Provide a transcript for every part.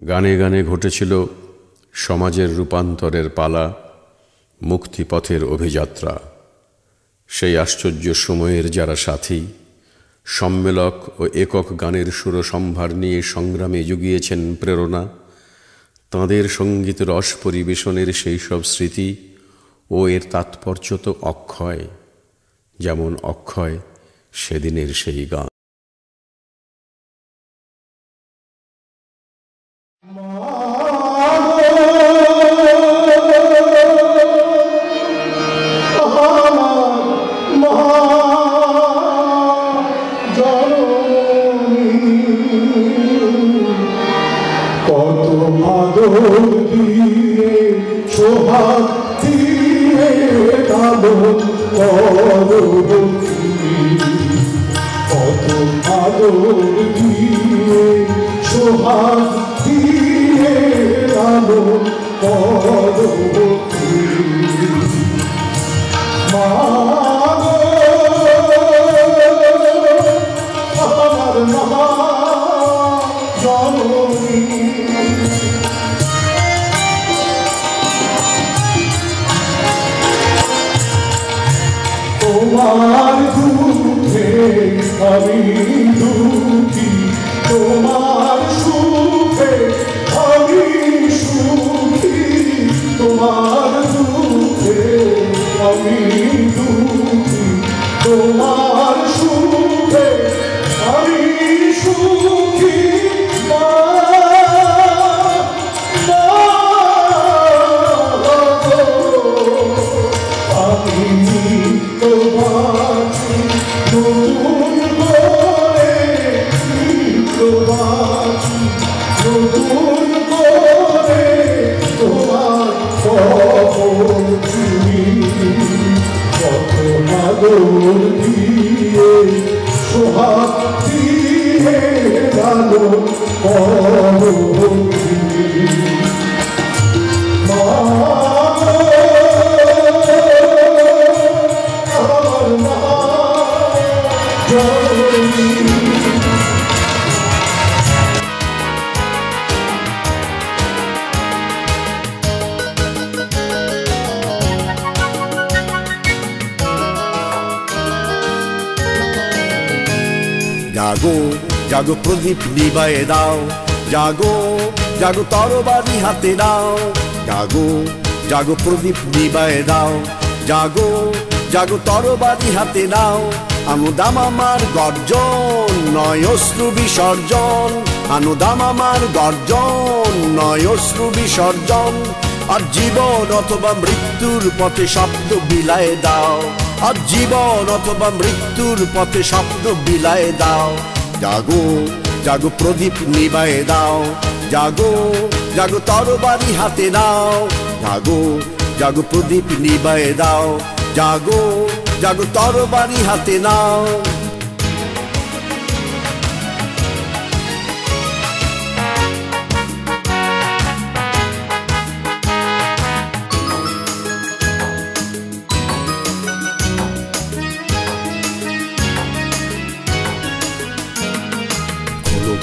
গানে গানে ঘটেছিল সমাজের রূপান্তরের পালা, মুক্তিপথের অভিযাত্রা। সেই আশ্চর্য সময়ের যারা সাথী, সম্মেলক ও একক গানের সুরসম্ভার নিয়ে সংগ্রামে জুগিয়েছেন প্রেরণা, তাঁদের সঙ্গীত রস পরিবেশনের সেই সব স্মৃতি ও এর তাৎপর্য তো অক্ষয়, যেমন অক্ষয় সেদিনের সেই গান। তোমার দুঃখে আমি দুঃখী, তোমার সুখে আমি সুখী, তোমার দুঃখে আমি দুঃখী, তোমার সুখে আমি সুখী। জাগো জাগো প্রদীপ নিবায়ে দাও, জাগো জাগো তরবারি হাতে দাও, জাগো জাগো প্রদীপ নিবায়ে দাও, জাগো জাগো তরবারি হাতে দাও। অনুদাম আমার গর্জন নয় অশ্রু বিসর্জন, অনুদাম আমার গর্জন নয় অশ্রু বিসর্জন। আর জীবন অথবা মৃত্যুর পথে শব্দ বিলায়ে দাও, আর জীবন অথবা মৃত্যুর পথে শব্দ বিলায়ে দাও। জাগো জাগো প্রদীপ নিবায়ে দাও, জাগো জাগো তরবারি হাতে দাও, জাগো জাগো প্রদীপ নিবায়ে দাও, জাগো জাগো তরবারি হাতে নাও।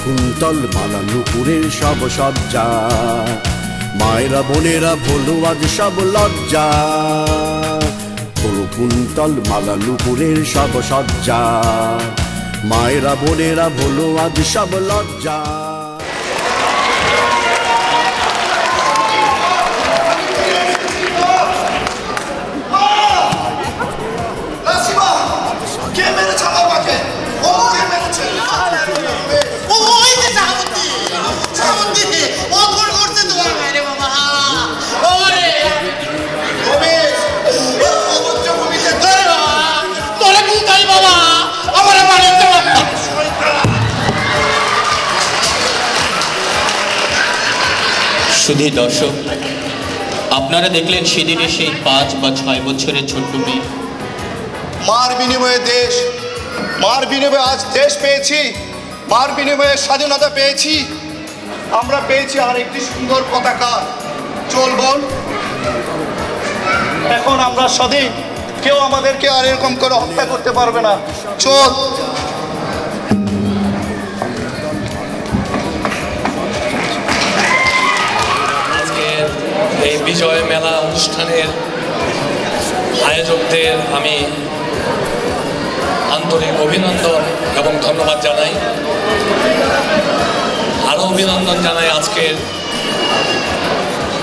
কুন্তল মালা নুপুরের সব সজ্জা, মায়েরা বোনেরা ভোলো আজ সব লজ্জা। কুন্তল মালা নুপুরের সব সজ্জা, মায়েরা বোনেরা ভোলো আজ সব লজ্জা। শুধু দর্শক, আপনারা দেখলেন সেদিনের সেই 5 বা 6 বছরের ছোট্ট মেয়ে। মার বিনিময়ে দেশ, মার বিনিময়ে আজ দেশ পেয়েছি, মার বিনিময়ে স্বাধীনতা পেয়েছি। আমরা পেয়েছি আর একটি সুন্দর পতাকা। চল বোন, এখন আমরা স্বাধীন, কেউ আমাদেরকে আর এরকম করে হত্যা করতে পারবে না। চল। বিজয় মেলা অনুষ্ঠানের আয়োজকদের আমি আন্তরিক অভিনন্দন এবং ধন্যবাদ জানাই। আরও অভিনন্দন জানাই আজকের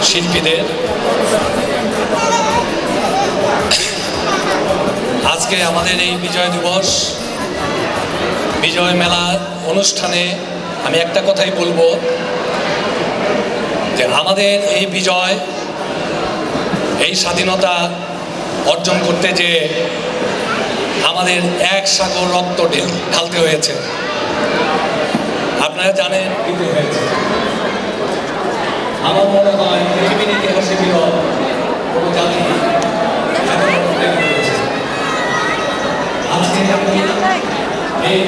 শিল্পীদের। আজকে আমাদের এই বিজয় দিবস বিজয় মেলা অনুষ্ঠানে আমি একটা কথাই বলবো যে আমাদের এই বিজয়, এই স্বাধীনতা অর্জন করতে যে আমাদের এক সাগর রক্ত ঢালতে হয়েছে। আপনারা জানেন আমার মনে হয় পৃথিবীর ইতিহাসে বিরল কোনো জাতি আজকে এই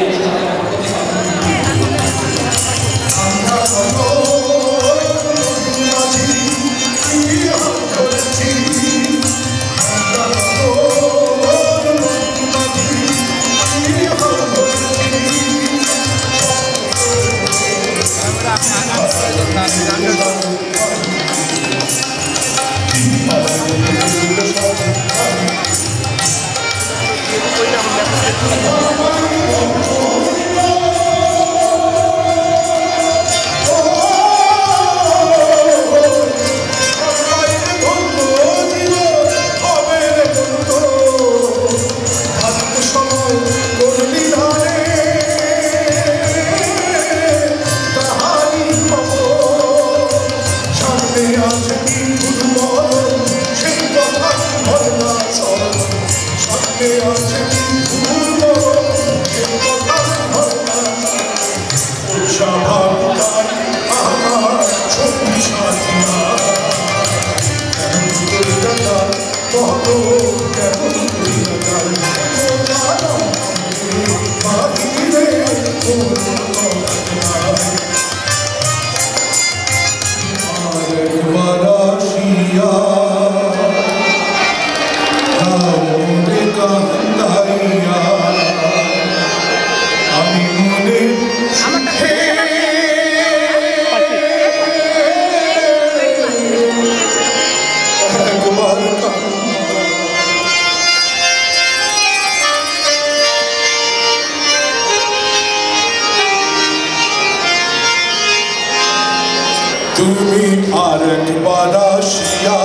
তুমি আরেকবার আসিয়া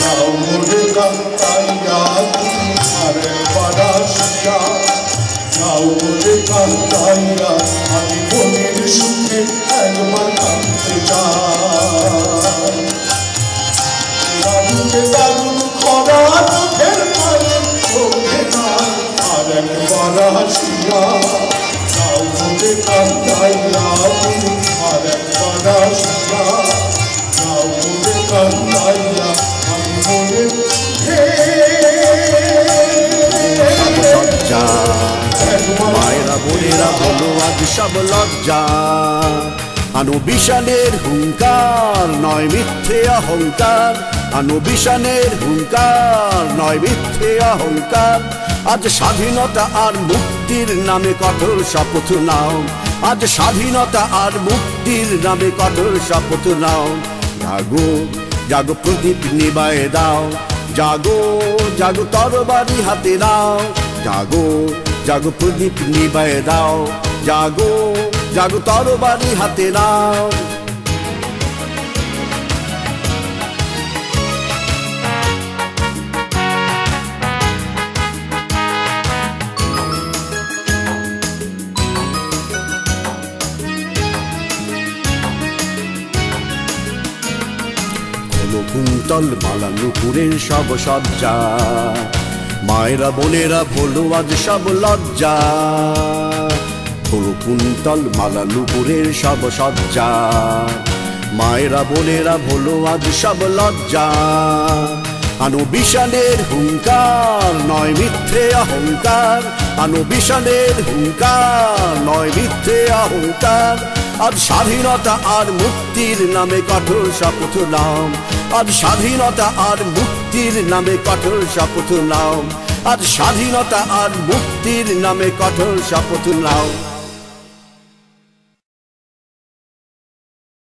যাও মোরে কান্দাইয়া, তুমি আরেকবার আসিয়া যাও মোরে কান্দাইয়া, আমি মনের সুখে একবার কাঁদতে চাই। দারুকে দারুন খরা চোখের পায়ে চোখে নাই, আরেকবার আসিয়া যাও মোরে কান্দাইয়া, তুমি আরেকবার আসিয়া যাও মোরে কান্দাইয়া, আমি মনের মায়েরা বোনেরা বলো আজ সব লজ্জা, আনুবিশানের হুঙ্কার নয় মিথ্যে অহংকার, আনুবিশানের হুঙ্কার নয় মিথ্যে অহংকার। আজ স্বাধীনতা আর মুক্তির নামে কঠোর শপথ নাও, আজ স্বাধীনতা আর মুক্তির নামে কঠোর শপথ নাও। জাগো জাগো প্রদীপ নিবায়ে দাও, জাগো জাগো তরবারি হাতে নাও, জাগো জাগো প্রদীপ নিবায়ে দাও, জাগো জাগো তরবারি হাতে নাও। কুন্তল মালা নুপুরের সব সজ্জা, মায়েরা বোনেরা ভোলো আজ সব লজ্জা। কুন্তল মালা নুপুরের সব সজ্জা, মায়েরা বোনেরা ভোলো আজ সব লজ্জা। আনুবিশানের হুঙ্কার নয় মিথ্যে অহংকার, আনুবিশানের হুঙ্কার নয় মিথ্যে অহংকার। আজ স্বাধীনতা আর মুক্তির নামে কঠোর শপথ নাও, আজ স্বাধীনতা আর মুক্তির নামে কঠোর শপথ নাও, আজ স্বাধীনতা আর মুক্তির নামে কঠোর শপথ নাও।